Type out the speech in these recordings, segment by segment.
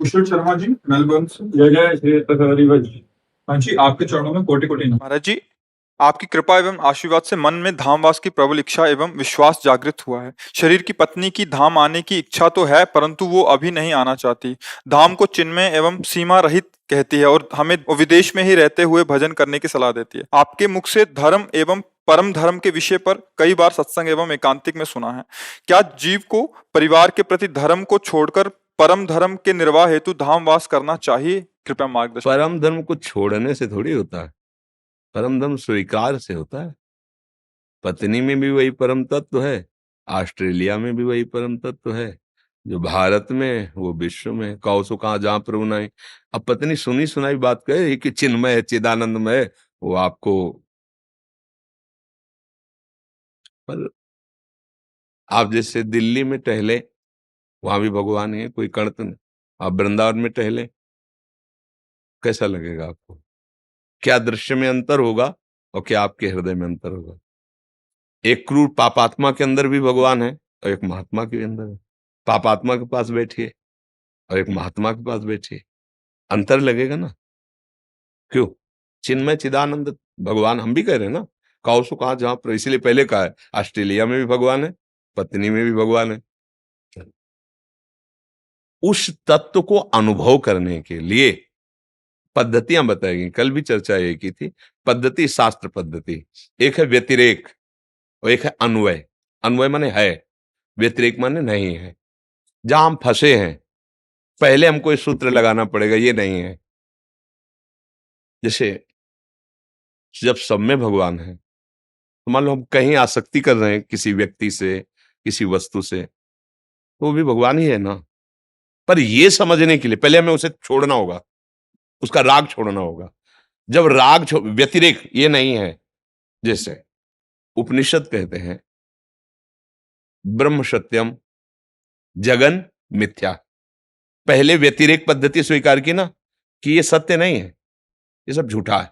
कुशल Sharma ji, Melbourne से। जय जय श्री तकहरी भाई। हाँ जी, आपके चरणों में कोटि कोटि नमन। महाराज जी, आपकी कृपा एवं आशीर्वाद से मन में धामवास की प्रबल इच्छा एवं विश्वास जागृत हुआ है। शरीर की पत्नी की धाम आने की इच्छा तो है, परंतु वो अभी नहीं आना चाहती। धाम को चिन्मय एवं सीमा रहित कहती है और हमें विदेश में ही रहते हुए भजन करने की सलाह देती है। आपके मुख से धर्म एवं परम धर्म के विषय पर कई बार सत्संग एवं एकांतिक में सुना है। क्या जीव को परिवार के प्रति धर्म को छोड़कर परम धर्म के निर्वाह हेतु धामवास करना चाहिए? कृपया मार्गदर्शन। परम धर्म को छोड़ने से थोड़ी होता है, परम धर्म स्वीकार से होता है। पत्नी में भी वही परम तत्व है, ऑस्ट्रेलिया में भी वही परम तत्व है, जो भारत में वो विश्व में। कहो सो कहाँ जहां प्रभु नहीं। अब पत्नी सुनी सुनाई बात कहे कि चिन्मय है, चिदानंदमय है, वो आपको। पर आप जैसे दिल्ली में टहले, वहां भी भगवान है, कोई कणतन। आप वृंदावन में टहले, कैसा लगेगा आपको? क्या दृश्य में अंतर होगा और क्या आपके हृदय में अंतर होगा? एक क्रूर पापात्मा के अंदर भी भगवान है और एक महात्मा के अंदर है। पापात्मा के पास बैठिए और एक महात्मा के पास बैठिए, अंतर लगेगा ना। क्यों? चिन्मय चिदानंद भगवान हम भी कह रहे हैं ना। कहो सो कहा जहां पर, इसीलिए पहले कहा है ऑस्ट्रेलिया में भी भगवान है, पत्नी में भी भगवान है। उस तत्व को अनुभव करने के लिए पद्धतियां बताई गई। कल भी चर्चा ये की थी। पद्धति, शास्त्र पद्धति, एक है व्यतिरेक और एक है अन्वय। अन्वय माने है, व्यतिरेक माने नहीं है। जहां हम फंसे हैं, पहले हमको ये सूत्र लगाना पड़ेगा, ये नहीं है। जैसे जब सब में भगवान है, तो मान लो हम कहीं आसक्ति कर रहे हैं किसी व्यक्ति से, किसी वस्तु से, तो वो भी भगवान ही है ना। पर ये समझने के लिए पहले हमें उसे छोड़ना होगा, उसका राग छोड़ना होगा। जब राग व्यतिरेक ये नहीं है, जैसे उपनिषद कहते हैं ब्रह्म सत्यम जगन मिथ्या। पहले व्यतिरेक पद्धति स्वीकार की ना, कि ये सत्य नहीं है, ये सब झूठा है।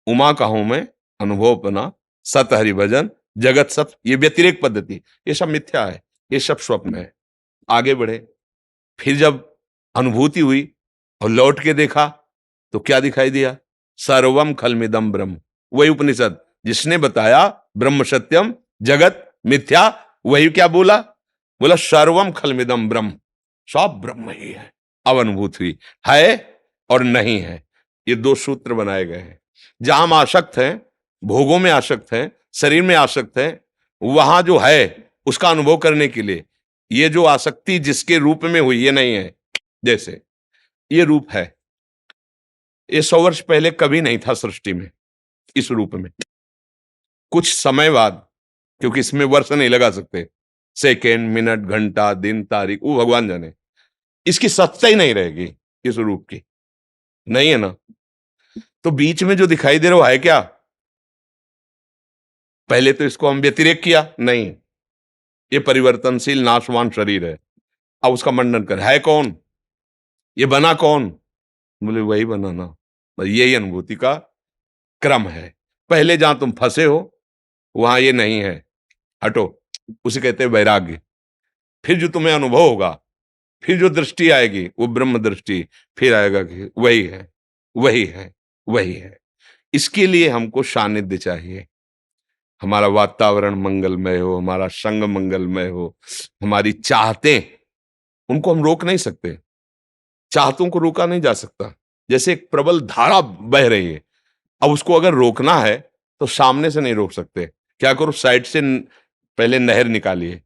उमा कहूं मैं अनुभव बना, सत हरि भजन जगत सब, ये व्यतिरेक पद्धति, ये सब मिथ्या है, ये सब स्वप्न है। आगे बढ़े, फिर जब अनुभूति हुई और लौट के देखा तो क्या दिखाई दिया? सर्वम खलमिदम ब्रह्म। वही उपनिषद जिसने बताया ब्रह्म सत्यम जगत मिथ्या, वही क्या बोला? बोला सर्वम खलमिदम ब्रह्म, सब ब्रह्म ही है। अब अनुभूति हुई, है और नहीं है, ये दो सूत्र बनाए गए हैं। जहां हम आसक्त हैं, भोगों में आसक्त हैं, शरीर में आसक्त हैं, वहां जो है उसका अनुभव करने के लिए ये जो आसक्ति जिसके रूप में हुई, ये नहीं है। जैसे ये रूप है, ये 100 वर्ष पहले कभी नहीं था सृष्टि में इस रूप में। कुछ समय बाद, क्योंकि इसमें वर्ष नहीं लगा सकते, सेकेंड मिनट घंटा दिन तारीख वो भगवान जाने, इसकी सत्ता ही नहीं रहेगी इस रूप की, नहीं है ना। तो बीच में जो दिखाई दे रहा है क्या? पहले तो इसको हम व्यतिरेक किया, नहीं, ये परिवर्तनशील नाशवान शरीर है। अब उसका मंडन कर, है कौन? ये बना कौन? बोले वही बना ना। बस यही अनुभूति का क्रम है। पहले जहां तुम फंसे हो वहां ये नहीं है, हटो, उसे कहते हैं वैराग्य। फिर जो तुम्हें अनुभव होगा, फिर जो दृष्टि आएगी वो ब्रह्म दृष्टि, फिर आएगा कि वही है, वही है, वही है। इसके लिए हमको सानिध्य चाहिए, हमारा वातावरण मंगलमय हो, हमारा संग मंगलमय हो, हमारी चाहतें, उनको हम रोक नहीं सकते, चाहतों को रोका नहीं जा सकता। जैसे एक प्रबल धारा बह रही है, अब उसको अगर रोकना है तो सामने से नहीं रोक सकते। क्या करो, साइड से पहले नहर निकालिए,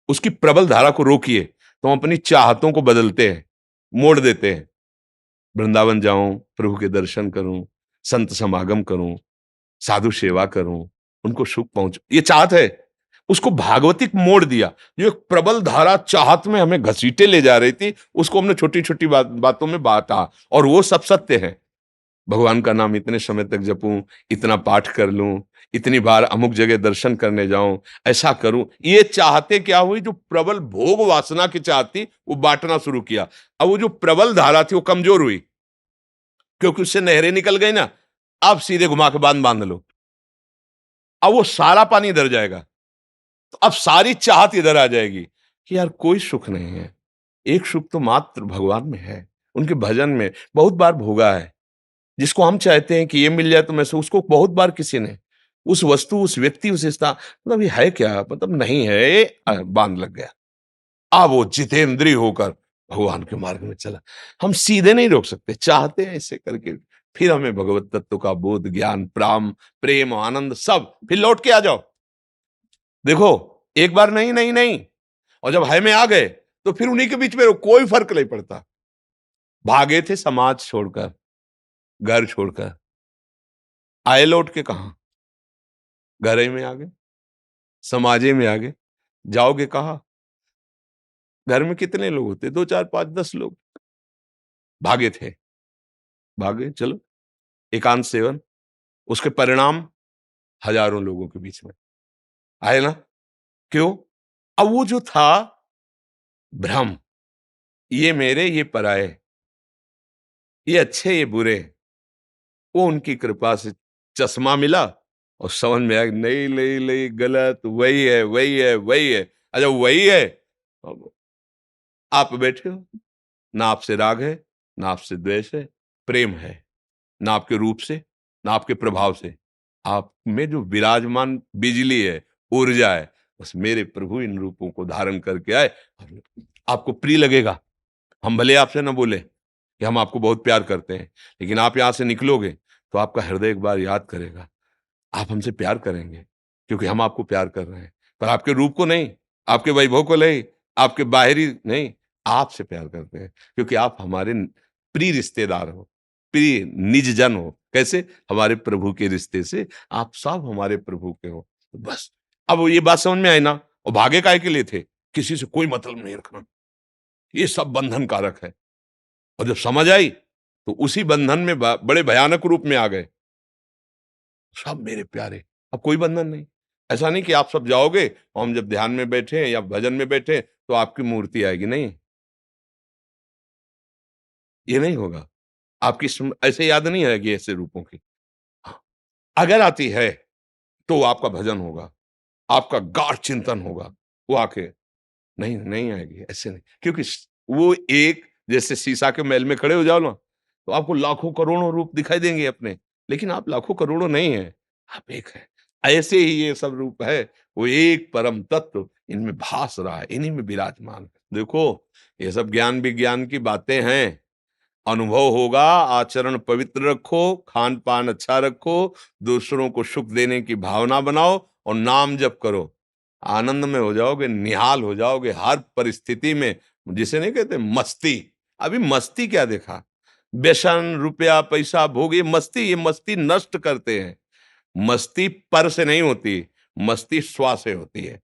उसकी प्रबल धारा को रोकिए, तो हम अपनी चाहतों को बदलते हैं, मोड़ देते हैं। वृंदावन जाऊं, प्रभु के दर्शन करूं, संत समागम करूं, साधु सेवा करूं, उनको सुख पहुंच, ये चाहत है। उसको भागवतिक मोड़ दिया। जो एक प्रबल धारा चाहत में हमें घसीटे ले जा रही थी, उसको हमने छोटी छोटी बातों में बांटा, और वो सब सत्य है। भगवान का नाम इतने समय तक जपूं, इतना पाठ कर लूं, इतनी बार अमुक जगह दर्शन करने जाऊं, ऐसा करूं, ये चाहते क्या हुई? जो प्रबल भोग वासना की चाहती वो बांटना शुरू किया। अब वो जो प्रबल धारा थी वो कमजोर हुई, क्योंकि उससे नहरें निकल गई ना। अब सीधे घुमा के बांध लो, अब वो सारा पानी इधर जाएगा, तो अब सारी चाहत इधर आ जाएगी कि यार कोई सुख नहीं है, एक सुख तो मात्र भगवान में है, उनके भजन में बहुत बार भोगा है। जिसको हम चाहते हैं कि ये मिल जाए तो मैं उसको बहुत बार किसी ने उस वस्तु, उस व्यक्ति, उस स्थान, मतलब ये है क्या, मतलब नहीं है, ये बांध लग गया। अब वो जितेंद्रिय होकर भगवान के मार्ग में चला। हम सीधे नहीं रोक सकते, चाहते हैं ऐसे करके फिर हमें भगवत तत्व का बोध, ज्ञान, प्रेम, आनंद सब, फिर लौट के आ जाओ। देखो, एक बार नहीं नहीं नहीं, और जब है में आ गए तो फिर उन्हीं के बीच में रहो, कोई फर्क नहीं पड़ता। भागे थे समाज छोड़कर, घर छोड़कर, आए लौट के कहां? घर ही में आ गए, समाजे में आ गए, जाओगे कहां? घर में कितने लोग होते? 2 4 5 10 लोग। भागे थे, भागे, चलो एकांत सेवन, उसके परिणाम हजारों लोगों के बीच में आए ना। क्यों? अब वो जो था भ्रम, ये मेरे, ये पराये, ये अच्छे, ये बुरे, वो उनकी कृपा से चश्मा मिला और समझ में आया नहीं नहीं नहीं, गलत, वही है वही है वही है। अच्छा वही है, अब आप बैठे हो, ना आपसे राग है, ना आपसे द्वेष है, प्रेम है, ना आपके रूप से, ना आपके प्रभाव से, आप में जो विराजमान बिजली है, ऊर्जा है, बस मेरे प्रभु इन रूपों को धारण करके आए। आपको प्रिय लगेगा, हम भले आपसे ना बोले कि हम आपको बहुत प्यार करते हैं, लेकिन आप यहां से निकलोगे तो आपका हृदय एक बार याद करेगा, आप हमसे प्यार करेंगे क्योंकि हम आपको प्यार कर रहे हैं, पर आपके रूप को नहीं, आपके वैभव को नहीं, आपके बाहरी नहीं, आपसे प्यार करते हैं क्योंकि आप हमारे प्रिय रिश्तेदार हो, प्रिय निज जन हो। कैसे? हमारे प्रभु के रिश्ते से आप सब हमारे प्रभु के हो। तो बस अब वो ये बात समझ में आई ना, और भागे काहे के लिए थे? किसी से कोई मतलब नहीं रखना, ये सब बंधन कारक है। और जब समझ आई तो उसी बंधन में बड़े भयानक रूप में आ गए। सब मेरे प्यारे, अब कोई बंधन नहीं। ऐसा नहीं कि आप सब जाओगे और हम जब ध्यान में बैठे हैं या भजन में बैठे हैं तो आपकी मूर्ति आएगी, नहीं, ये नहीं होगा। आपकी ऐसे याद नहीं आएगी ऐसे रूपों की। हाँ, अगर आती है तो आपका भजन होगा, आपका गाढ़ चिंतन होगा, वो आके नहीं नहीं आएगी, ऐसे नहीं, क्योंकि वो एक जैसे शीशा के महल में खड़े हो जाओ ना तो आपको लाखों करोड़ों रूप दिखाई देंगे अपने, लेकिन आप लाखों करोड़ों नहीं है, आप एक है। ऐसे ही ये सब रूप है, वो एक परम तत्व इनमें भास रहा है, इन्हीं में विराजमान है। देखो, ये सब ज्ञान विज्ञान की बातें हैं, अनुभव होगा, आचरण पवित्र रखो, खान पान अच्छा रखो, दूसरों को सुख देने की भावना बनाओ और नाम जप करो, आनंद में हो जाओगे, निहाल हो जाओगे हर परिस्थिति में। जिसे नहीं कहते मस्ती, अभी मस्ती क्या देखा? व्यसन, रुपया, पैसा, भोग, ये मस्ती नष्ट करते हैं। मस्ती पर से नहीं होती, मस्ती स्वा से होती है।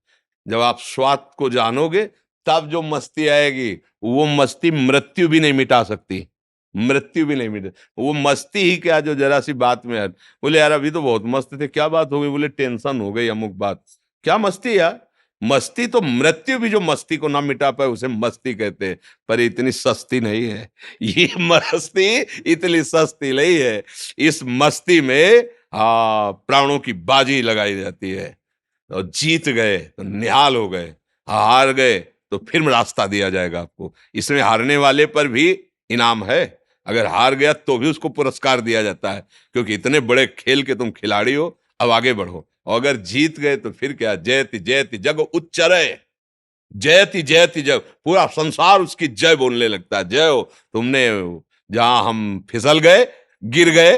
जब आप स्वाद को जानोगे तब जो मस्ती आएगी, वो मस्ती मृत्यु भी नहीं मिटा सकती, मृत्यु भी नहीं मिटे। वो मस्ती ही क्या जो जरा सी बात में यार बोले यार अभी तो बहुत मस्त थे, क्या बात हो गई? बोले टेंशन हो गई अमुक बात। क्या मस्ती यार? मस्ती तो मृत्यु भी जो मस्ती को ना मिटा पाए उसे मस्ती कहते हैं, पर इतनी सस्ती नहीं है ये मस्ती, इतनी सस्ती नहीं है। इस मस्ती में प्राणों की बाजी लगाई जाती है, और जीत गए तो निहाल हो गए, हार गए तो फिर रास्ता दिया जाएगा आपको। इसमें हारने वाले पर भी इनाम है, अगर हार गया तो भी उसको पुरस्कार दिया जाता है, क्योंकि इतने बड़े खेल के तुम खिलाड़ी हो, अब आगे बढ़ो। और अगर जीत गए तो फिर क्या, जयति जयति जग उच्चरय, जयति जयति जग, पूरा संसार उसकी जय बोलने लगता है। जय हो तुमने, जहां हम फिसल गए, गिर गए,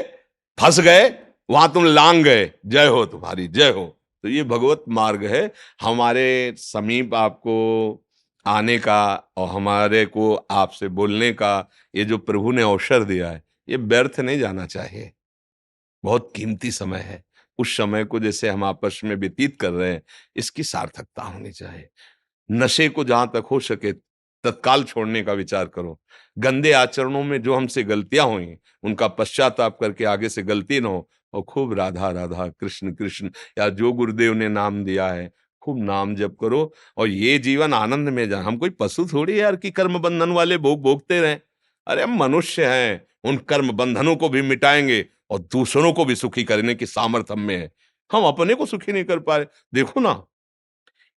फंस गए, वहां तुम लांग गए, जय हो तुम्हारी, जय हो। तो ये भगवत मार्ग है, हमारे समीप आपको आने का और हमारे को आपसे बोलने का, ये जो प्रभु ने अवसर दिया है, ये व्यर्थ नहीं जाना चाहिए। बहुत कीमती समय है, उस समय को जैसे हम आपस में व्यतीत कर रहे हैं, इसकी सार्थकता होनी चाहिए। नशे को जहां तक हो सके तत्काल छोड़ने का विचार करो। गंदे आचरणों में जो हमसे गलतियां हुई उनका पश्चाताप करके आगे से गलती न हो, और खूब राधा राधा कृष्ण कृष्ण या जो गुरुदेव ने नाम दिया है खूब नाम जप करो, और ये जीवन आनंद में जा। हम कोई पशु थोड़ी यार कि कर्म बंधन वाले भोग भोगते रहें। अरे हम मनुष्य हैं, उन कर्म बंधनों को भी मिटाएंगे और दूसरों को भी सुखी करने की सामर्थ्य हम में है। हम अपने को सुखी नहीं कर पा रहे। देखो ना,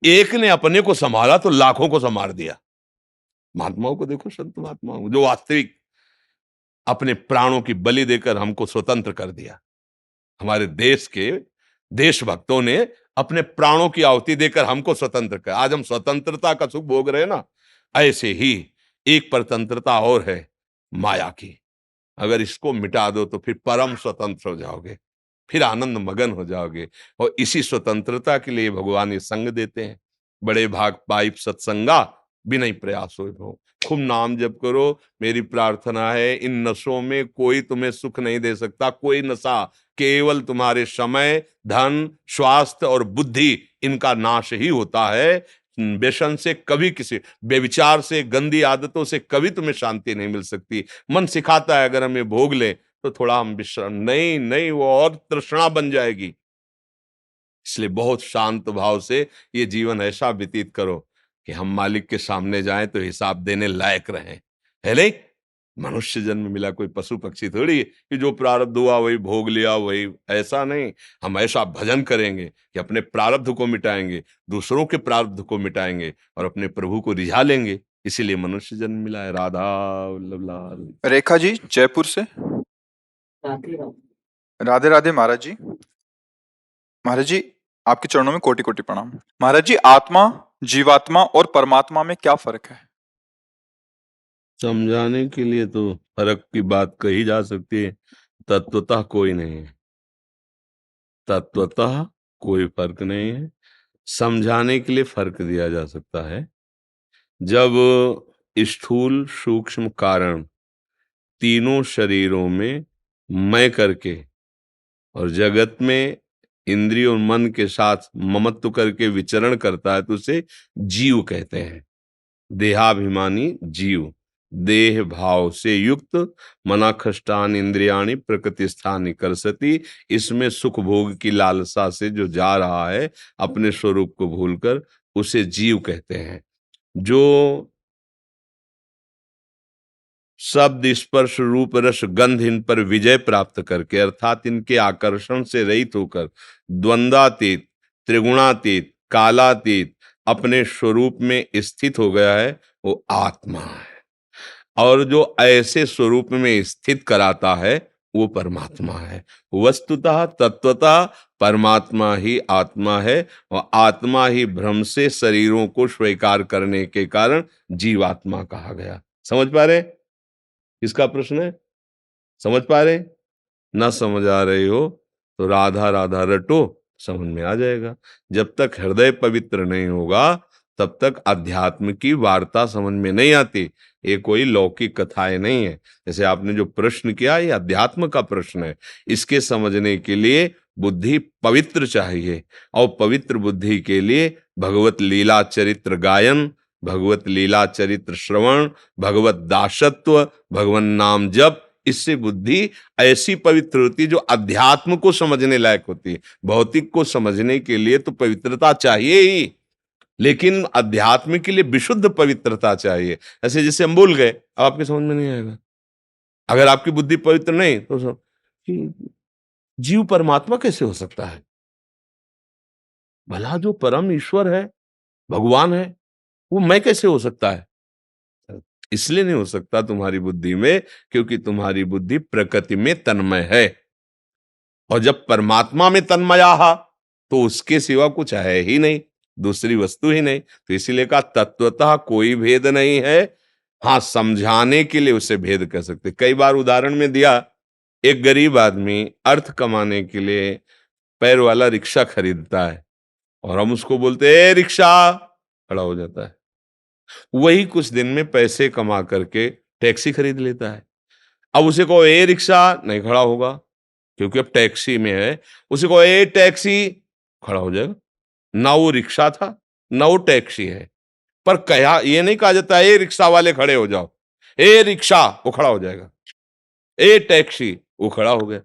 एक ने अपने को संभाला तो लाखों को संभाल दिया। महात्माओं को देखो, संत महात्माओं को, जो वास्तविक अपने प्राणों की बलि देकर हमको स्वतंत्र कर दिया। हमारे देश के देशभक्तों ने अपने प्राणों की आहुति देकर हमको स्वतंत्र कर, आज हम स्वतंत्रता का सुख भोग रहे हैं ना। ऐसे ही एक परतंत्रता और है, माया की। अगर इसको मिटा दो तो फिर परम स्वतंत्र हो जाओगे, फिर आनंद मगन हो जाओगे। और इसी स्वतंत्रता के लिए भगवान ये संग देते हैं। बड़े भाग पाइप सत्संगा बिना प्रयास हो। खूब नाम जप करो। मेरी प्रार्थना है, इन नशों में कोई तुम्हें सुख नहीं दे सकता। कोई नशा, केवल तुम्हारे समय, धन, स्वास्थ्य और बुद्धि, इनका नाश ही होता है। व्यसन से कभी, किसी व्यभिचार से, गंदी आदतों से कभी तुम्हें शांति नहीं मिल सकती। मन सिखाता है अगर हम ये भोग ले तो थोड़ा हम विश्राम, नहीं नहीं, वो और तृष्णा बन जाएगी। इसलिए बहुत शांत भाव से ये जीवन ऐसा व्यतीत करो कि हम मालिक के सामने जाएं तो हिसाब देने लायक रहें, है नहीं? मनुष्य जन्म मिला, कोई पशु पक्षी थोड़ी कि जो प्रारब्ध हुआ वही भोग लिया, वही, ऐसा नहीं। हम ऐसा भजन करेंगे कि अपने प्रारब्ध को मिटाएंगे, दूसरों के प्रारब्ध को मिटाएंगे और अपने प्रभु को रिझा लेंगे। इसीलिए मनुष्य जन्म मिला है। राधा वल्लभ लाल। रेखा जी जयपुर से। राधे राधे महाराज जी। महाराज जी आपके चरणों में कोटि कोटि प्रणाम। महाराज जी, आत्मा, जीवात्मा और परमात्मा में क्या फर्क है? समझाने के लिए तो फर्क की बात कही जा सकती है, तत्वतः कोई नहीं है। तत्वतः कोई फर्क नहीं है। समझाने के लिए फर्क दिया जा सकता है। जब स्थूल सूक्ष्म कारण तीनों शरीरों में मैं करके और जगत में इंद्रिय और मन के साथ ममत्व करके विचरण करता है तो उसे जीव कहते हैं। देहाभिमानी जीव, देह भाव से युक्त, मनाखष्टान इंद्रियाणि प्रकृति स्थानि करसति। इसमें सुख भोग की लालसा से जो जा रहा है अपने स्वरूप को भूलकर, उसे जीव कहते हैं। जो शब्द स्पर्श रूप रस गंध इन पर विजय प्राप्त करके, अर्थात इनके आकर्षण से रहित होकर, द्वंद्वातीत, त्रिगुणातीत, कालातीत अपने स्वरूप में स्थित हो गया है, वो आत्मा है। और जो ऐसे स्वरूप में स्थित कराता है वो परमात्मा है। वस्तुतः तत्वतः परमात्मा ही आत्मा है और आत्मा ही भ्रम से शरीरों को स्वीकार करने के कारण जीवात्मा कहा गया। समझ पा रहे? किसका प्रश्न है? समझ पा रहे? ना समझ आ रही हो तो राधा राधा रटो, समझ में आ जाएगा। जब तक हृदय पवित्र नहीं होगा तब तक अध्यात्म की वार्ता समझ में नहीं आती। ये कोई लौकिक कथाएं नहीं है। जैसे आपने जो प्रश्न किया, ये अध्यात्म का प्रश्न है। इसके समझने के लिए बुद्धि पवित्र चाहिए और पवित्र बुद्धि के लिए भगवत लीला चरित्र गायन, भगवत लीला चरित्र श्रवण, भगवत दासत्व, भगवान नाम जप, इससे बुद्धि ऐसी पवित्र होती है जो अध्यात्म को समझने लायक होती है। भौतिक को समझने के लिए तो पवित्रता चाहिए ही, लेकिन अध्यात्म के लिए विशुद्ध पवित्रता चाहिए। ऐसे जैसे हम भूल गए, अब आपके समझ में नहीं आएगा। अगर आपकी बुद्धि पवित्र नहीं तो कि जीव परमात्मा कैसे हो सकता है? भला जो परम ईश्वर है, भगवान है, वो मैं कैसे हो सकता है? इसलिए नहीं हो सकता तुम्हारी बुद्धि में, क्योंकि तुम्हारी बुद्धि प्रकृति में तन्मय है। और जब परमात्मा में तन्मया तो उसके सिवा कुछ है ही नहीं, दूसरी वस्तु ही नहीं। तो इसीलिए कहा तत्वतः कोई भेद नहीं है। हाँ, समझाने के लिए उसे भेद कर सकते। कई बार उदाहरण में दिया, एक गरीब आदमी अर्थ कमाने के लिए पैर वाला रिक्शा खरीदता है और हम उसको बोलते हैं रिक्शा, खड़ा हो जाता है। वही कुछ दिन में पैसे कमा करके टैक्सी खरीद लेता है। अब उसे कहो ए रिक्शा, नहीं खड़ा होगा क्योंकि अब टैक्सी में है। उसे कहो ए टैक्सी, खड़ा हो जाएगा। ना वो रिक्शा था ना वो टैक्सी है। पर कहा ये नहीं कहा जाता ए रिक्शा वाले खड़े हो जाओ, ए रिक्शा, वो खड़ा हो जाएगा, ए टैक्सी, वो खड़ा हो गया।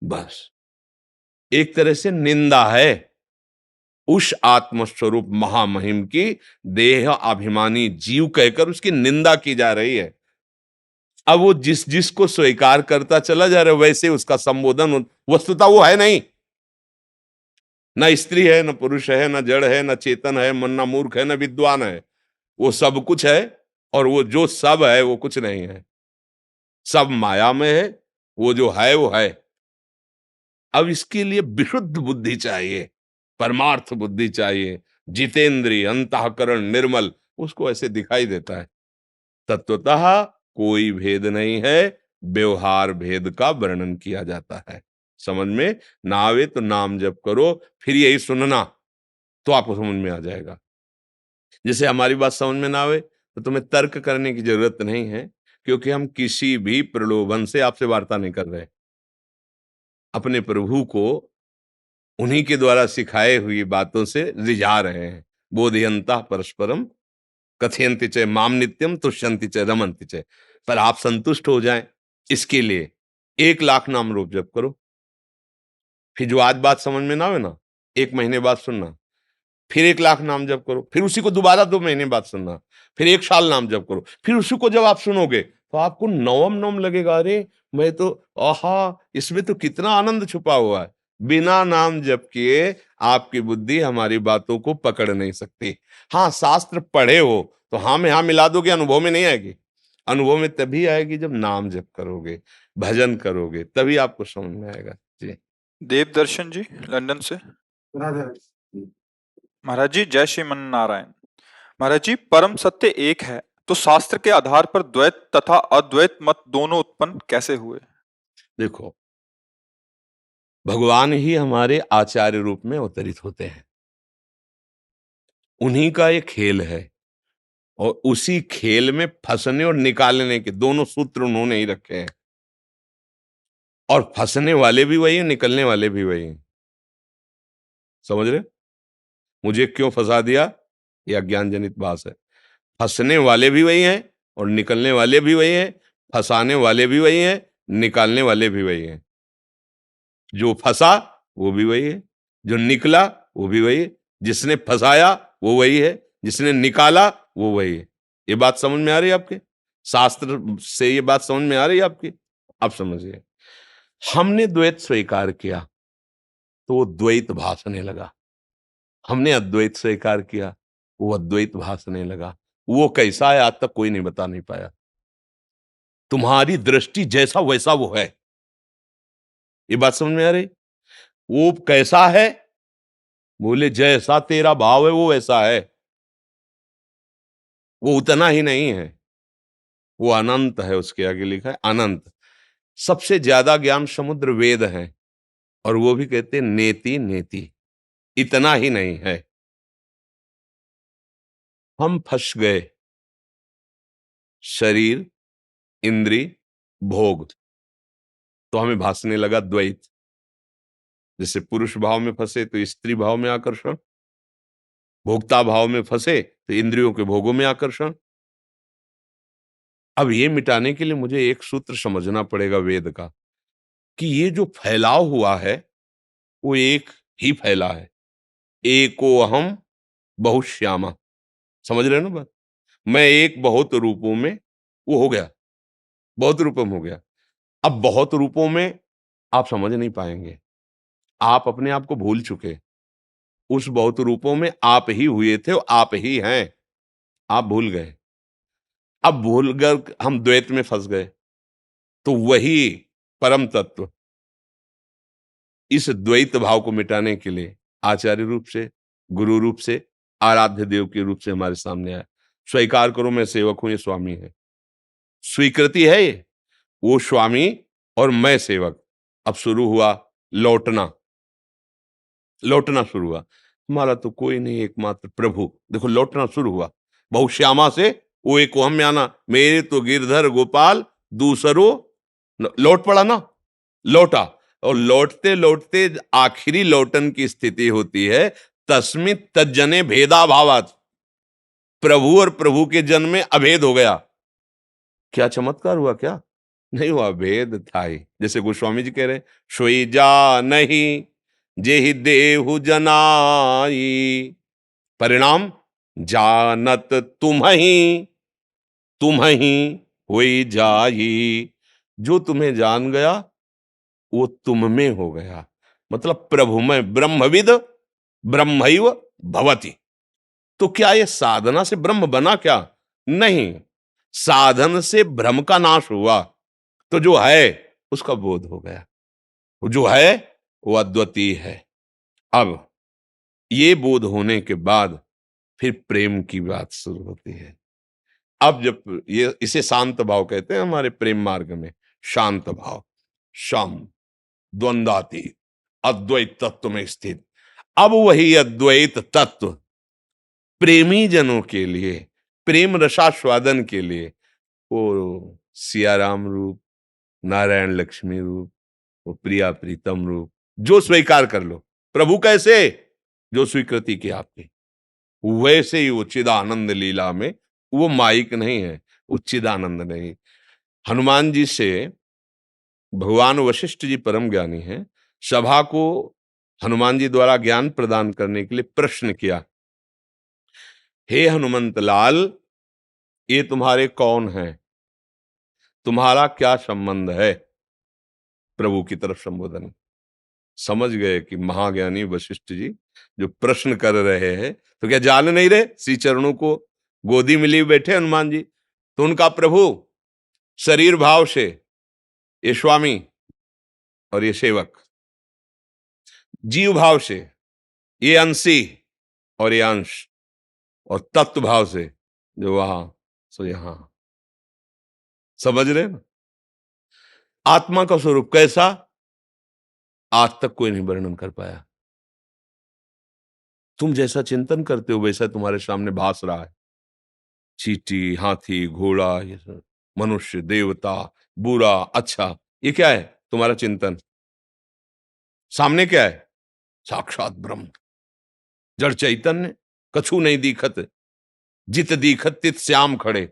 बस एक तरह से निंदा है उस आत्मस्वरूप महामहिम की। देह अभिमानी जीव कहकर उसकी निंदा की जा रही है। अब वो जिस जिसको स्वीकार करता चला जा रहा है वैसे उसका संबोधन, वस्तुतः वो है नहीं। न स्त्री है, न पुरुष है, न जड़ है, न चेतन है, न मूर्ख है, न विद्वान है। वो सब कुछ है और वो जो सब है वो कुछ नहीं है, सब माया में है, वो जो है वो है। अब इसके लिए विशुद्ध बुद्धि चाहिए, परमार्थ बुद्धि चाहिए, जितेंद्रिय, अंतःकरण निर्मल, उसको ऐसे दिखाई देता है। तत्वतः कोई भेद नहीं है, व्यवहार भेद का वर्णन किया जाता है। समझ में ना आवे तो नाम जप करो, फिर यही सुनना तो आपको समझ में आ जाएगा। जैसे हमारी बात समझ में ना आवे तो तुम्हें तर्क करने की जरूरत नहीं है, क्योंकि हम किसी भी प्रलोभन से आपसे वार्ता नहीं कर रहे। अपने प्रभु को उन्हीं के द्वारा सिखाए हुई बातों से रिझा रहे हैं। बोधयंता परस्परम कथयन्ति च माम नित्यम तुष्यन्ति च रमन्ति च। पर आप संतुष्ट हो जाएं, इसके लिए 1,00,000 नाम रूप जप करो। फिर जो आज बात समझ में ना आवे ना, 1 महीने बाद सुनना, फिर 1,00,000 नाम जप करो, फिर उसी को दोबारा 2 महीने बाद सुनना, फिर 1 साल नाम जप करो, फिर उसी को जब आप सुनोगे तो आपको नवम लगेगा, अरे मैं तो, आहा, इसमें तो कितना आनंद छुपा हुआ है। बिना नाम जप किए आपकी बुद्धि हमारी बातों को पकड़ नहीं सकती। हाँ, शास्त्र पढ़े हो तो हाँ में हाँ मिला दोगे, अनुभव में नहीं आएगी। अनुभव में तभी आएगी जब नाम जप करोगे, भजन करोगे, तभी आपको समझ में आएगा। जी। देवदर्शन जी लंदन से। महाराज जी जय श्रीमन नारायण। महाराज जी, परम सत्य एक है तो शास्त्र के आधार पर द्वैत तथा अद्वैत मत दोनों उत्पन्न कैसे हुए? देखो, भगवान ही हमारे आचार्य रूप में अवतरित होते हैं, उन्हीं का एक खेल है, और उसी खेल में फंसने और निकालने के दोनों सूत्र उन्होंने ही रखे हैं। और फंसने वाले भी वही हैं, निकलने वाले भी वही हैं। समझ रहे? मुझे क्यों फंसा दिया? यह अज्ञान जनित बात है। फंसने वाले भी वही हैं और निकलने वाले भी वही हैं, फंसाने वाले भी वही हैं, निकालने वाले भी वही हैं। जो फंसा वो भी वही है, जो निकला वो भी वही है, जिसने फंसाया वो वही है, जिसने निकाला वो वही है। ये बात समझ में आ रही है आपके? शास्त्र से ये बात समझ में आ रही है आपकी? आप समझिए, हमने द्वैत स्वीकार किया तो वो द्वैत भासने लगा, हमने अद्वैत स्वीकार किया वो अद्वैत भासने लगा। वो कैसा है आज तक कोई नहीं बता नहीं पाया। तुम्हारी दृष्टि जैसा वैसा वो है, ये बात समझ में आ रही? वो कैसा है? बोले जैसा तेरा भाव है वो वैसा है। वो उतना ही नहीं है, वो अनंत है। उसके आगे लिखा है अनंत। सबसे ज्यादा ज्ञान समुद्र वेद है, और वो भी कहते हैं नेति नेति, इतना ही नहीं है। हम फंस गए शरीर, इंद्री, भोग, तो हमें भासने लगा द्वैत। जैसे पुरुष भाव में फंसे तो स्त्री भाव में आकर्षण, भोक्ता भाव में फंसे तो इंद्रियों के भोगों में आकर्षण। अब ये मिटाने के लिए मुझे एक सूत्र समझना पड़ेगा वेद का, कि ये जो फैलाव हुआ है वो एक ही फैला है। एको अहम बहुश्यामा, समझ रहे हो ना बात? मैं एक बहुत रूपों में, वो हो गया, बहुत रूपों में हो गया। अब बहुत रूपों में आप समझ नहीं पाएंगे, आप अपने आप को भूल चुके। उस बहुत रूपों में आप ही हुए थे, आप ही हैं, आप भूल गए। अब भूल कर हम द्वैत में फंस गए, तो वही परम तत्व इस द्वैत भाव को मिटाने के लिए आचार्य रूप से, गुरु रूप से, आराध्य देव के रूप से हमारे सामने आया। स्वीकार करो मैं सेवक हूं, ये स्वामी है। स्वीकृति है ये, वो स्वामी और मैं सेवक। अब शुरू हुआ लौटना, लौटना शुरू हुआ। हमारा तो कोई नहीं, एकमात्र प्रभु। देखो लौटना शुरू हुआ, बहुश्यामा से वो एक हम में आना, मेरे तो गिरधर गोपाल दूसरो, लौट पड़ा ना, लौटा। और लौटते लौटते आखिरी लौटन की स्थिति होती है तस्मित तज्जने भेदा भावात, प्रभु और प्रभु के जन्म में अभेद हो गया। क्या चमत्कार हुआ? क्या नहीं हुआ? भेद था ही। जैसे गोस्वामी जी कह रहे, सोई जा नहीं जेहि देहु जनाई, परिणाम जानत तुम ही होई जाई। जो तुम्हें जान गया वो तुम में हो गया, मतलब प्रभु में। ब्रह्मविद ब्रह्मैव भवति। तो क्या ये साधना से ब्रह्म बना? क्या नहीं, साधन से भ्रम का नाश हुआ तो जो है उसका बोध हो गया। वो जो है वो अद्वितीय है। अब ये बोध होने के बाद फिर प्रेम की बात शुरू होती है। अब जब ये इसे शांत भाव कहते हैं हमारे प्रेम मार्ग में, शांत भाव, शम, द्वंद्वातीत, अद्वैत तत्व में स्थित। अब वही अद्वैत तत्व प्रेमी जनों के लिए, प्रेम रसास्वादन के लिए, वो सियाराम रूप, नारायण लक्ष्मी रूप, वो प्रिया प्रीतम रूप, जो स्वीकार कर लो। प्रभु कैसे? जो स्वीकृति की आपकी, वैसे ही वो चिदानंद लीला में, वो माइक नहीं है, वो चिदानंद नहीं। हनुमान जी से भगवान वशिष्ठ जी परम ज्ञानी हैं, सभा को हनुमान जी द्वारा ज्ञान प्रदान करने के लिए प्रश्न किया, हे हनुमंत लाल, ये तुम्हारे कौन हैं? तुम्हारा क्या संबंध है? प्रभु की तरफ संबोधन। समझ गए कि महाज्ञानी वशिष्ठ जी जो प्रश्न कर रहे हैं, तो क्या जान नहीं रहे? श्री चरणों को गोदी में लिए बैठे हनुमान जी, तो उनका प्रभु शरीर भाव से ये स्वामी और ये सेवक, जीव भाव से ये अंशी और ये अंश, और तत्व भाव से जो वहां सो यहां। समझ रहे ना? आत्मा का स्वरूप कैसा, आज तक कोई नहीं वर्णन कर पाया। तुम जैसा चिंतन करते हो वैसा तुम्हारे सामने भास रहा है। चींटी, हाथी, घोड़ा, ये सब मनुष्य, देवता, बुरा, अच्छा, ये क्या है? तुम्हारा चिंतन। सामने क्या है? साक्षात ब्रह्म, जड़ चैतन्य, कछु नहीं दिखत, जित दिखत तित श्याम खड़े।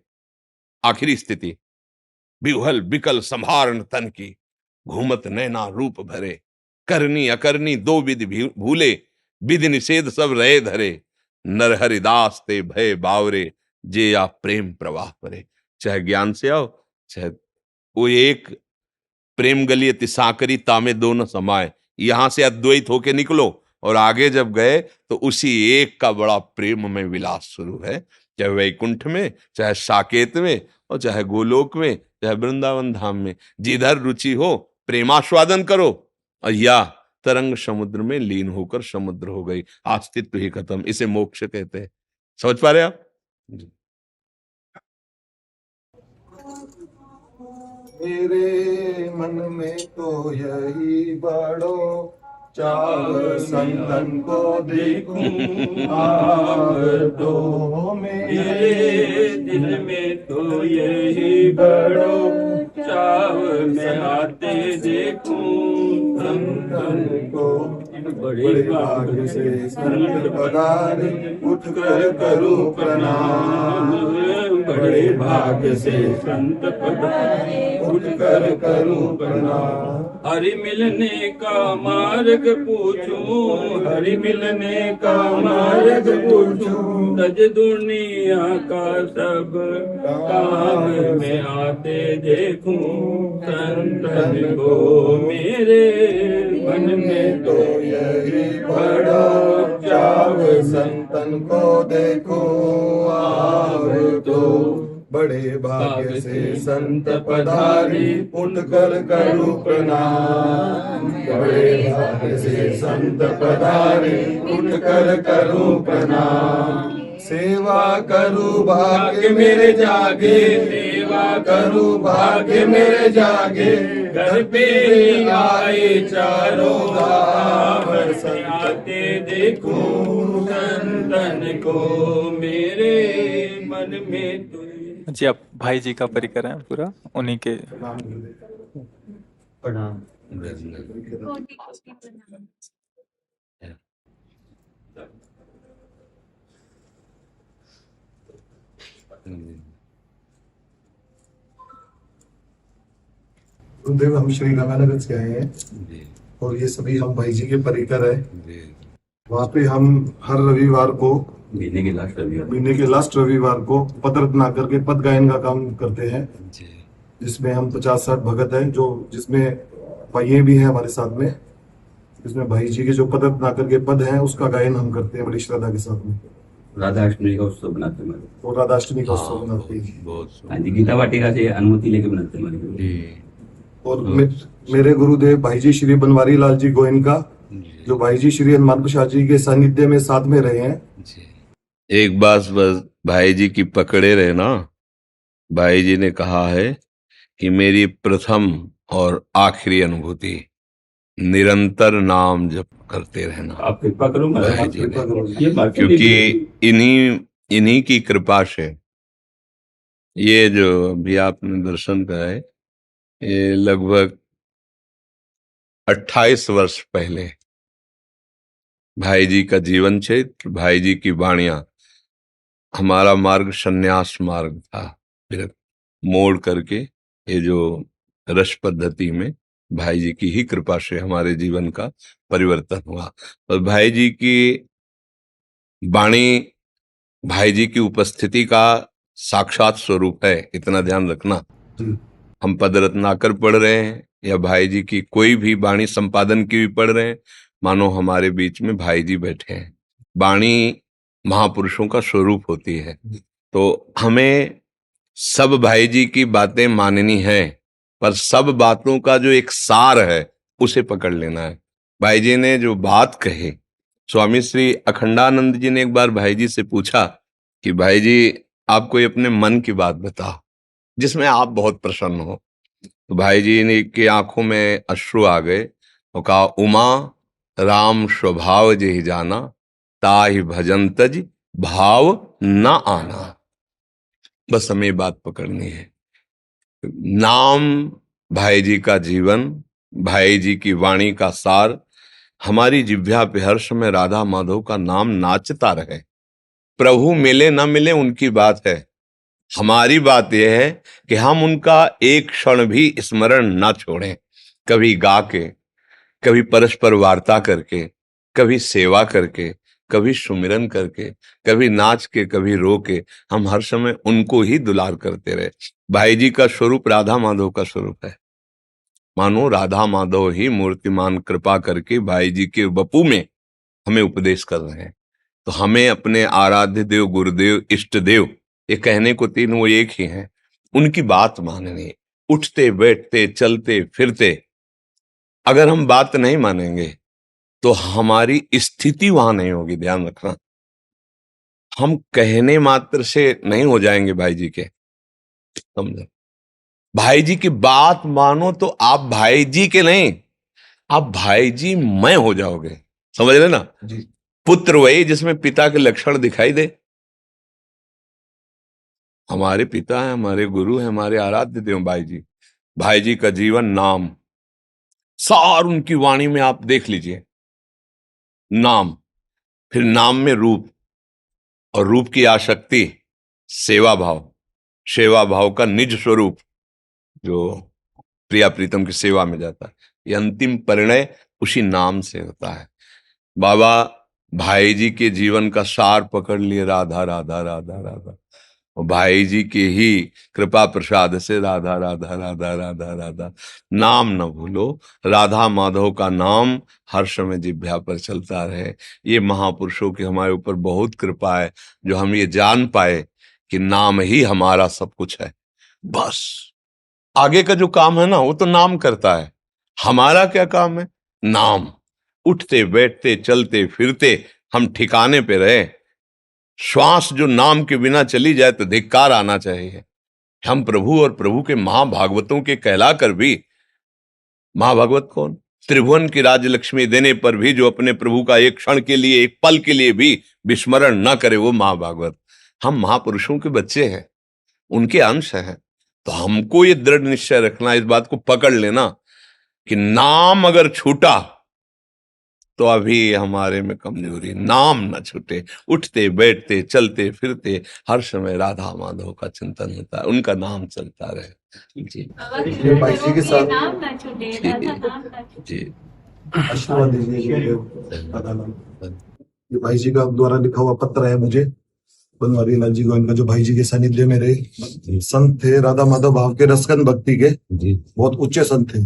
आखिरी स्थिति, बिहुल बिकल संभारण तन की, घूमत नैना रूप भरे, करनी अकरनी दो विधि भूले, विधि निषेध सब रहे धरे, नर हरिदास ते भय बावरे, जे या प्रेम प्रवाह परे। चाहे ज्ञान से आओ, चाहे वो एक प्रेम गली अति साकरी तामे दोनों समाये, यहां से अद्वैत होके निकलो और आगे जब गए तो उसी एक का बड़ा प्रेम में विलास शुरू है। चाहे वैकुंठ में, चाहे साकेत में, और चाहे गोलोक में, चाहे वृंदावन धाम में, जिधर रुचि हो प्रेमास्वादन करो, और या तरंग समुद्र में लीन होकर समुद्र हो गई, अस्तित्व ही खत्म। इसे मोक्ष कहते हैं। समझ पा रहे आप? मेरे मन में तो यही बड़ो चाव, संतन को देखूं आप तो। मेरे दिल में तो यही बड़ो चाव, मैं आते देखूं संतन को। बड़े भाग से संत पधारे, उठ कर करूं प्रणाम। बड़े भाग से संत पधारे, उठ कर करूं प्रणाम। हरि मिलने का मार्ग पूछूं, हरि मिलने का मार्ग पूछूं। तज दुनिया का सब काम, में आते देखूं संतन को। मेरे मन में तो यही बड़ा चाव, संतन को देखो आव तो। बड़े भाग्य से संत पधारी, उठ कर करूं प्रणाम। बड़े भाग्य से संत पधारी, उठ कर करूं प्रणाम। सेवा करूं भाग्य मेरे जागे, सेवा करूं भाग्य मेरे जागे। घर पे आए चारों धाम, आते देखूं संतन को। मेरे मन में तो जी, आप भाई जी का परिकर हैं पूरा, उन्हीं के प्रणाम। गुरुदेव, हम श्री गंगानगर से आए हैं और ये सभी हम भाई जी के परिकर है। वहाँ पे हम हर रविवार को, महीने के लास्ट रविवार को पद रत्नाकर के पद गायन का काम करते हैं, जिसमें हम 50-60 भगत हैं, जो जिसमें भाइये भी हैं हमारे साथ में। इसमें भाई जी के जो पद रत्नाकर के पद हैं उसका गायन हम करते हैं बड़ी श्रद्धा के साथ में। राधा अष्टमी का उत्सव बनाते हमारे। और राधाष्टमी का हाँ, उत्सव मनाते हैं। बहुत हाँ जी, गीता वाटिका से अनुमति लेके बनाते हमारे। जी और मेरे गुरुदेव भाई जी श्री बनवारी लाल जी गोयनका, जी जो भाई जी श्री हनुमान प्रसाद जी के सानिध्य में साथ में रहे हैं। जी। एक बात बस भाई जी की पकड़े रहे ना, भाई जी ने कहा है कि मेरी प्रथम और आखिरी अनुभूति निरंतर नाम जप करते रहना। आप कृपा करो महाराज, भाई आप जी कृपा ने, करो। ये बात क्योंकि इन्हीं की कृपा से ये जो भी आपने दर्शन कराए, ये लगभग 28 वर्ष पहले भाई जी का जीवन चरित्र, भाई जी की वाणियां। हमारा मार्ग संन्यास मार्ग था, फिर मोड़ करके ये जो रस पद्धति में भाई जी की ही कृपा से हमारे जीवन का परिवर्तन हुआ। और भाई जी की वाणी भाई जी की उपस्थिति का साक्षात स्वरूप है, इतना ध्यान रखना। हम पद रत्नाकर पढ़ रहे हैं या भाई जी की कोई भी वाणी संपादन की भी पढ़ रहे हैं, मानो हमारे बीच में भाई जी बैठे हैं। वाणी महापुरुषों का स्वरूप होती है, तो हमें सब भाई जी की बातें माननी है, पर सब बातों का जो एक सार है उसे पकड़ लेना है। भाई जी ने जो बात कही, स्वामी श्री अखंडानंद जी ने एक बार भाई जी से पूछा कि भाई जी आप कोई अपने मन की बात बताओ जिसमें आप बहुत प्रसन्न हो। तो भाई जी ने की आंखों में अश्रु आ गए और कहा, उमा राम स्वभाव जेहि जाना, ताहि भजन तज भाव न आना। बस हमें ये बात पकड़नी है। नाम भाई जी का जीवन, भाई जी की वाणी का सार, हमारी जिह्वा पे हर समय राधा माधव का नाम नाचता रहे। प्रभु मिले न मिले उनकी बात है, हमारी बात यह है कि हम उनका एक क्षण भी स्मरण ना छोड़ें। कभी गा के, कभी परस्पर वार्ता करके, कभी सेवा करके, कभी सुमिरन करके, कभी नाच के, कभी रो के, हम हर समय उनको ही दुलार करते रहे। भाई जी का स्वरूप राधा माधव का स्वरूप है। मानो राधा माधव ही मूर्तिमान कृपा करके भाई जी के वपू में हमें उपदेश कर रहे हैं। तो हमें अपने आराध्य देव, गुरुदेव, इष्ट देव, ये कहने को तीन वो एक ही हैं, उनकी बात माननी। उठते बैठते चलते फिरते अगर हम बात नहीं मानेंगे तो हमारी स्थिति वहां नहीं होगी। ध्यान रखना, हम कहने मात्र से नहीं हो जाएंगे भाई जी के, समझे। भाई जी की बात मानो तो आप भाई जी के नहीं, आप भाई जी मैं हो जाओगे। समझ रहे ना। जी। पुत्र वही जिसमें पिता के लक्षण दिखाई दे। हमारे पिता हैं, हमारे गुरु हैं, हमारे आराध्य देव भाई जी। भाई जी का जीवन, नाम, सार उनकी वाणी में आप देख लीजिए। नाम, फिर नाम में रूप, और रूप की आसक्ति सेवा भाव, सेवा भाव का निज स्वरूप जो प्रिया प्रीतम की सेवा में जाता है। ये अंतिम परिणय उसी नाम से होता है। बाबा भाई जी के जीवन का सार पकड़ लिए, राधा राधा राधा राधा, और भाई जी के ही कृपा प्रसाद से राधा राधा राधा राधा राधा। नाम न भूलो, राधा माधव का नाम हर समय जिह्वा पर चलता रहे। ये महापुरुषों की हमारे ऊपर बहुत कृपा है, जो हम ये जान पाए कि नाम ही हमारा सब कुछ है। बस आगे का जो काम है ना वो तो नाम करता है, हमारा क्या काम है? नाम। उठते बैठते चलते फिरते हम ठिकाने पे रहे। श्वास जो नाम के बिना चली जाए तो धिक्कार आना चाहिए। हम प्रभु और प्रभु के महाभागवतों के कहलाकर भी, महाभागवत कौन? त्रिभुवन की राज्य लक्ष्मी देने पर भी जो अपने प्रभु का एक क्षण के लिए, एक पल के लिए भी विस्मरण न करे, वो महाभागवत। हम महापुरुषों के बच्चे हैं, उनके अंश हैं। तो हमको ये दृढ़ निश्चय रखना, इस बात को पकड़ लेना कि नाम अगर छूटा तो अभी हमारे में कमजोरी। नाम न छूटे, उठते बैठते चलते फिरते हर समय राधा माधव का चिंतन होता है, उनका नाम चलता रहे। जी ये भाई जी के साथ नाम ना छूटे, राधा नाम ना छूटे। जी। आशीर्वाद दीजिए गुरुदेव दादा। ये भाई जी का द्वारा लिखा हुआ पत्र है मुझे, बनवारी लाल जी गोयनका, जो भाई जी के सानिध्य में रहे संत थे, राधा माधव भाव के, रसकन भक्ति के बहुत उच्च संत थे।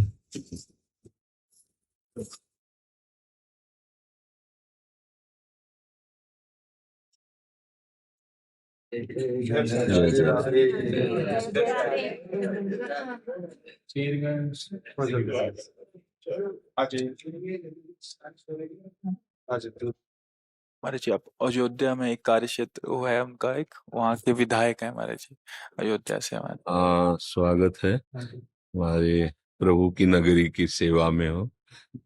महाराज जी, आप अयोध्या में एक कार्य क्षेत्र वो है उनका, एक वहाँ के विधायक है महाराज जी, अयोध्या से हमारे। स्वागत है, हमारे प्रभु की नगरी की सेवा में हो,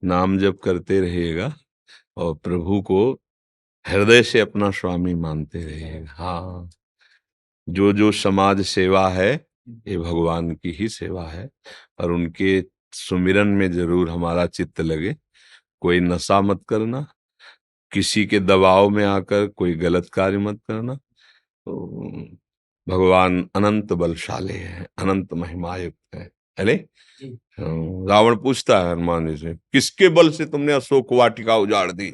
नाम जप करते रहिएगा और प्रभु को हृदय से अपना स्वामी मानते रहिएगा। हाँ, जो समाज सेवा है ये भगवान की ही सेवा है, और उनके सुमिरन में जरूर हमारा चित्त लगे। कोई नशा मत करना, किसी के दबाव में आकर कोई गलत कार्य मत करना। तो भगवान अनंत बलशाली है, अनंत महिमायुक्त है। अरे रावण पूछता है हनुमान जी से, किसके बल से तुमने अशोक वाटिका उजाड़ दी,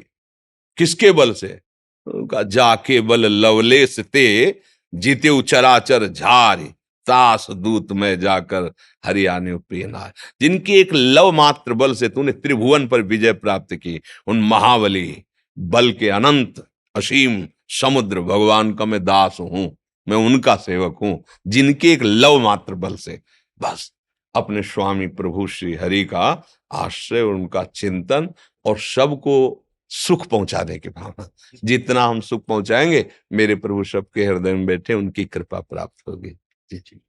किसके बल से? उनका जाके बल लवलेश ते जीते चराचर झारी, तास दूत में जाकर हरियाणे प्रिय नार। जिनकी एक लव मात्र बल से तूने त्रिभुवन पर विजय प्राप्त की, उन महाबली बल के अनंत असीम समुद्र भगवान का मैं दास हूं, मैं उनका सेवक हूं, जिनके एक लव मात्र बल से बस अपने स्वामी प्रभु श्री हरि का आश्रय, उनका चिंतन और सबको सुख पहुंचाने की भावना। जितना हम सुख पहुंचाएंगे, मेरे प्रभु सबके हृदय में बैठे, उनकी कृपा प्राप्त होगी। जी जी,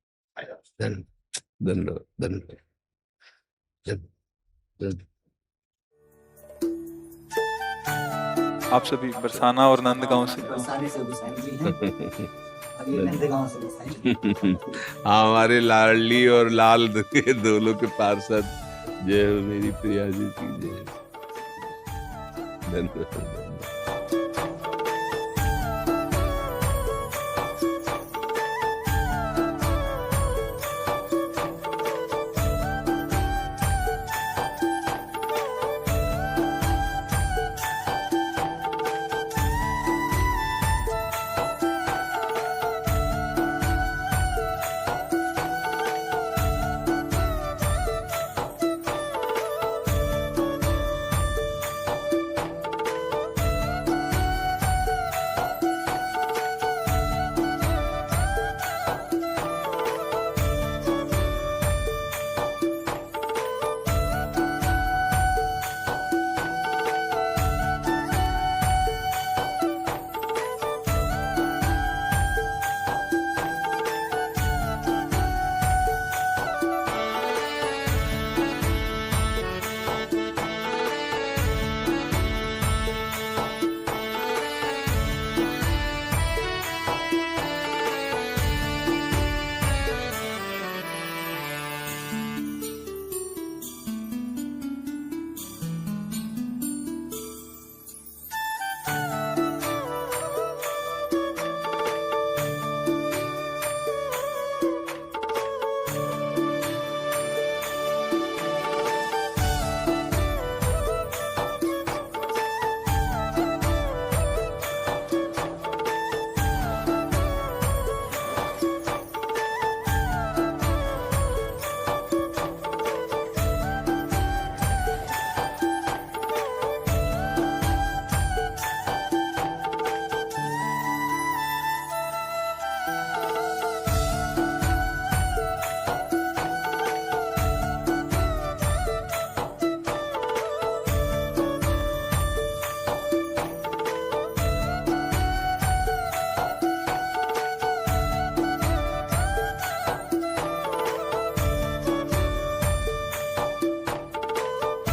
धन्यवाद धन्यवाद। आप सभी बरसाना और नंदगांव से। हमारे लाडली और लाल के दोनों के पार्षद, जय हो मेरी प्रिया जी की जय। धन्यवाद।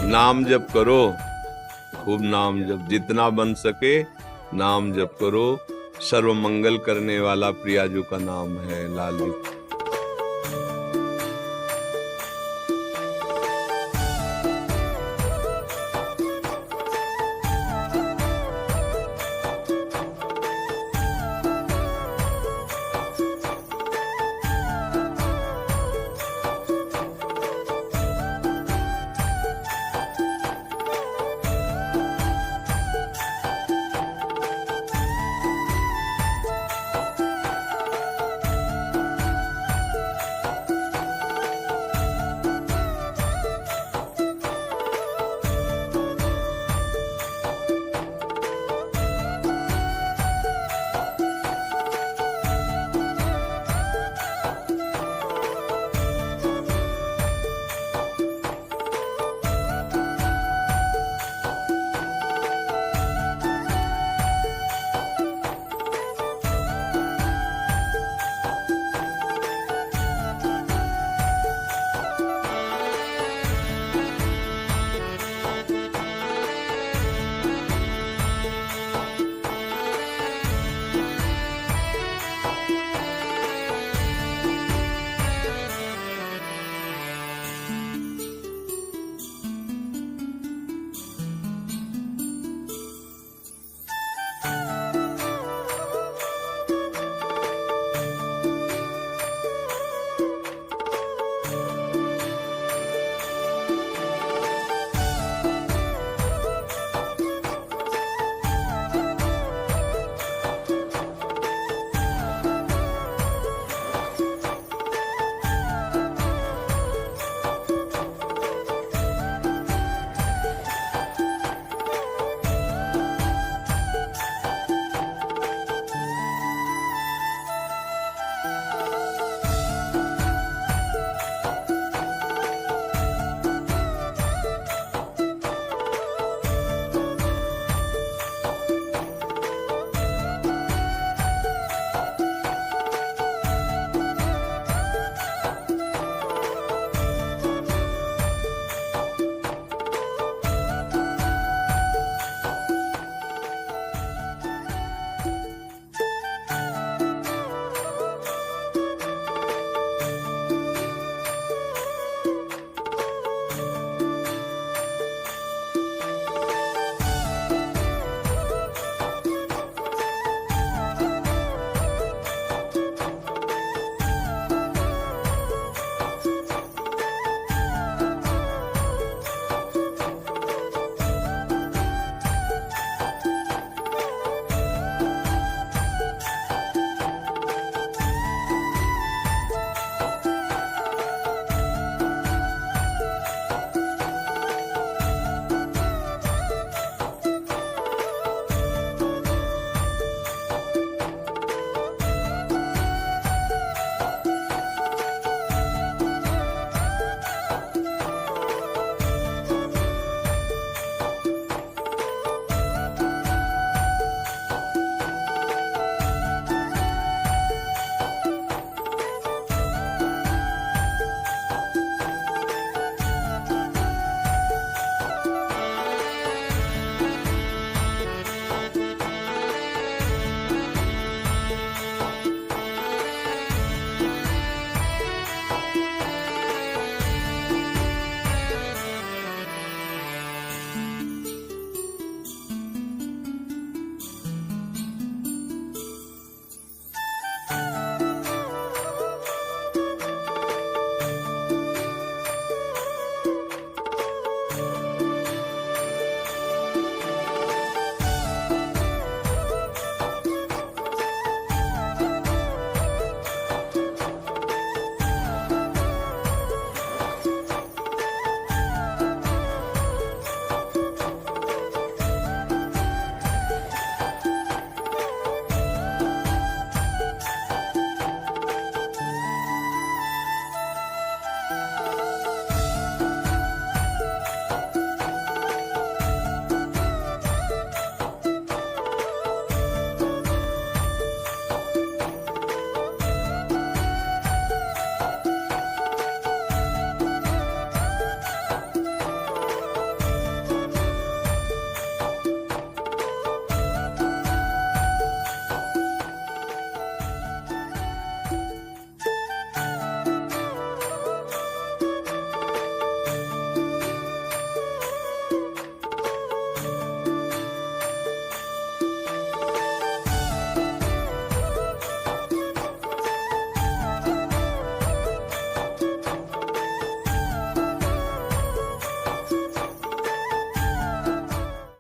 नाम जप करो, खूब नाम जप, जितना बन सके नाम जप करो। सर्व मंगल करने वाला प्रियाजू का नाम है लाली।